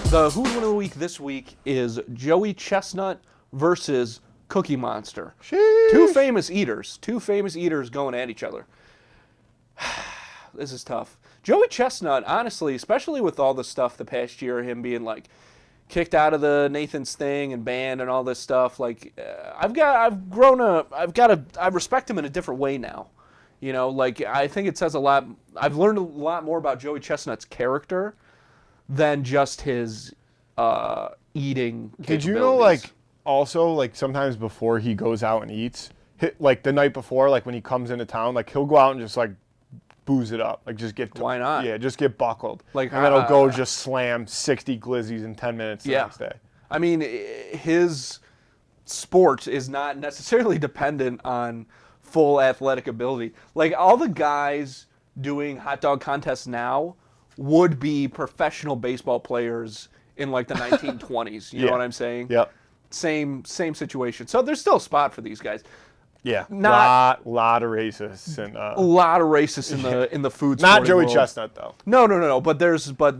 The Who's Win of the Week this week is Joey Chestnut versus Cookie Monster. Sheesh. Two famous eaters going at each other. This is tough. Joey Chestnut, honestly, especially with all the stuff the past year, him being like kicked out of the Nathan's thing and banned and all this stuff, like I respect him in a different way now. You know, like I think it says a lot. I've learned a lot more about Joey Chestnut's character than just his eating capabilities. Did you know, like, also, like, sometimes before he goes out and eats, like, the night before, like, when he comes into town, like, he'll go out and just, like, booze it up. Like, just get... Why not? Yeah, just get buckled. Like, and then he'll go just slam 60 glizzies in 10 minutes the next day. I mean, his sport is not necessarily dependent on full athletic ability. Like, all the guys doing hot dog contests now would be professional baseball players in like the 1920s. You know what I'm saying? Yep. Same situation. So there's still a spot for these guys. Yeah. Not lot of racists and a lot of racists in the food. Not Joey world. Chestnut though. No. But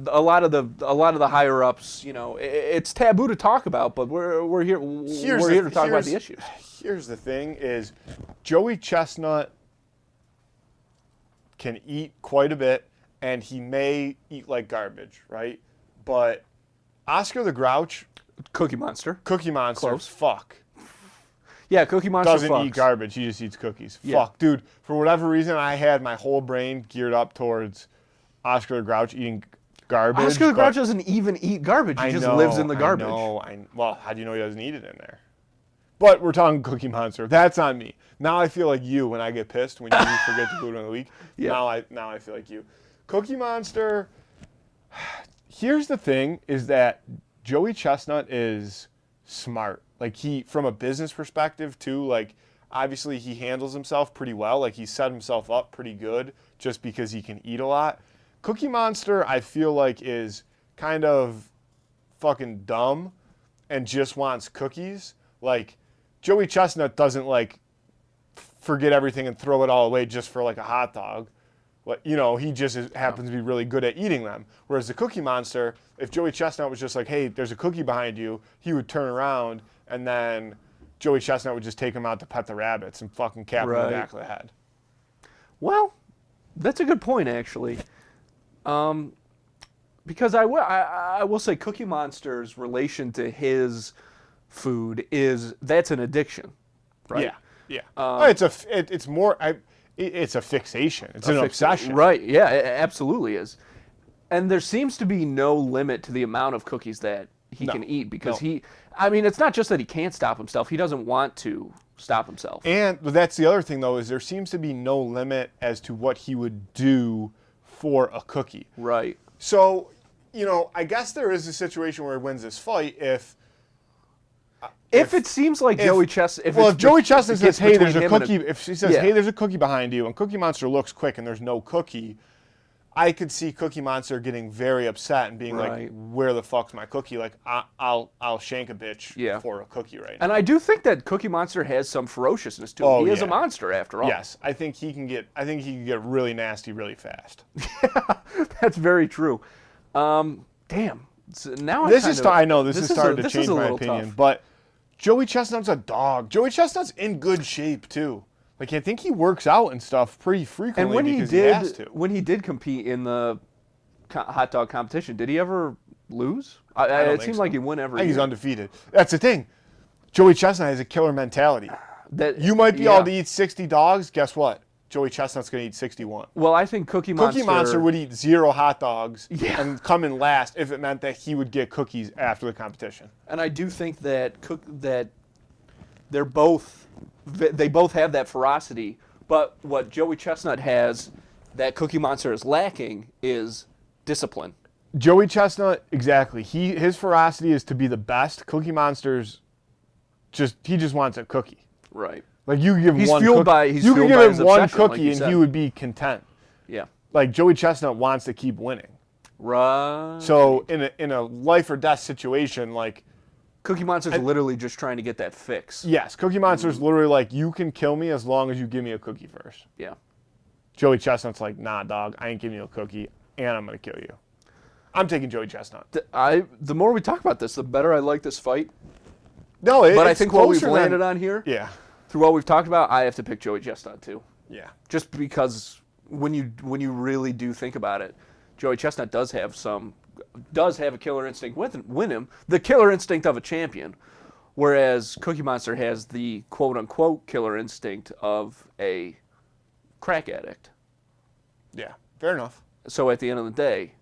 a lot of the higher ups. You know, it's taboo to talk about, but we're here to talk about the issues. Here's the thing: is Joey Chestnut can eat quite a bit. And he may eat like garbage, right? But Oscar the Grouch, Cookie Monster, Close. Fuck. Yeah, Cookie Monster doesn't eat garbage. He just eats cookies. Yeah. Fuck, dude. For whatever reason, I had my whole brain geared up towards Oscar the Grouch eating garbage. Oscar the Grouch doesn't even eat garbage. He just lives in the garbage. Well, how do you know he doesn't eat it in there? But we're talking Cookie Monster. That's on me. Now I feel like you when I get pissed when you forget the food of the week. Yeah. Now I feel like you. Cookie Monster, here's the thing, is that Joey Chestnut is smart. Like, from a business perspective, too, like, obviously he handles himself pretty well. Like, he set himself up pretty good just because he can eat a lot. Cookie Monster, I feel like, is kind of fucking dumb and just wants cookies. Like, Joey Chestnut doesn't, like, forget everything and throw it all away just for, like, a hot dog. You know, he just happens to be really good at eating them. Whereas the Cookie Monster, if Joey Chestnut was just like, hey, there's a cookie behind you, he would turn around, and then Joey Chestnut would just take him out to pet the rabbits and fucking cap him in the back of the head. Well, that's a good point, actually. Because I will say Cookie Monster's relation to his food that's an addiction, right? Yeah. It's more... It's a fixation. It's an obsession. Right, yeah, it absolutely is. And there seems to be no limit to the amount of cookies that he can eat because it's not just that he can't stop himself. He doesn't want to stop himself. And that's the other thing, though, is there seems to be no limit as to what he would do for a cookie. Right. So, you know, I guess there is a situation where he wins this fight if it seems like Joey Chestnut... If Joey Chestnut says, hey, there's a cookie... If she says, hey, there's a cookie behind you, and Cookie Monster looks quick and there's no cookie, I could see Cookie Monster getting very upset and being like, where the fuck's my cookie? Like, I'll shank a bitch for a cookie right now. And I do think that Cookie Monster has some ferociousness to him. He is a monster, after all. Yes, I think he can get really nasty really fast. Yeah, that's very true. Damn. So now I know this is starting to change my opinion, tough. But Joey Chestnut's a dog. Joey Chestnut's in good shape, too. Like, I think he works out and stuff pretty frequently because he has to. When he did compete in the hot dog competition, did he ever lose? It seems like he won every year. I think he's undefeated. That's the thing. Joey Chestnut has a killer mentality. You might be able to eat 60 dogs. Guess what? Joey Chestnut's going to eat 61. Well, I think Cookie Monster would eat 0 hot dogs and come in last if it meant that he would get cookies after the competition. And I do think that they both have that ferocity, but what Joey Chestnut has that Cookie Monster is lacking is discipline. Joey Chestnut, exactly. His ferocity is to be the best. Cookie Monster's he just wants a cookie. Right. Like, you give him he's one fueled cookie. by his You could give him one obsession, cookie like and he would be content. Yeah. Like, Joey Chestnut wants to keep winning. Right. So in a life or death situation, like, Cookie Monster's literally just trying to get that fix. Yes, Cookie Monster's literally like, you can kill me as long as you give me a cookie first. Yeah. Joey Chestnut's like, nah, dog, I ain't giving you a cookie, and I'm going to kill you. I'm taking Joey Chestnut. The more we talk about this, the better I like this fight. No, But I it's think what we've closer landed than- on here, Yeah. through what we've talked about, I have to pick Joey Chestnut too. Yeah. Just because when you really do think about it, Joey Chestnut does have a killer instinct win him, the killer instinct of a champion, whereas Cookie Monster has the quote unquote killer instinct of a crack addict. Yeah. Fair enough. So at the end of the day,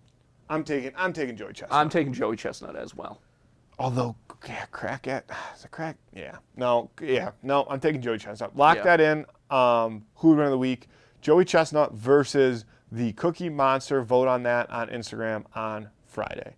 I'm taking Joey Chestnut. I'm taking Joey Chestnut as well. Although, yeah, crack at is a crack. Yeah. No. I'm taking Joey Chestnut. Lock Yeah. that in. Who would win of the week? Joey Chestnut versus the Cookie Monster. Vote on that on Instagram on Friday.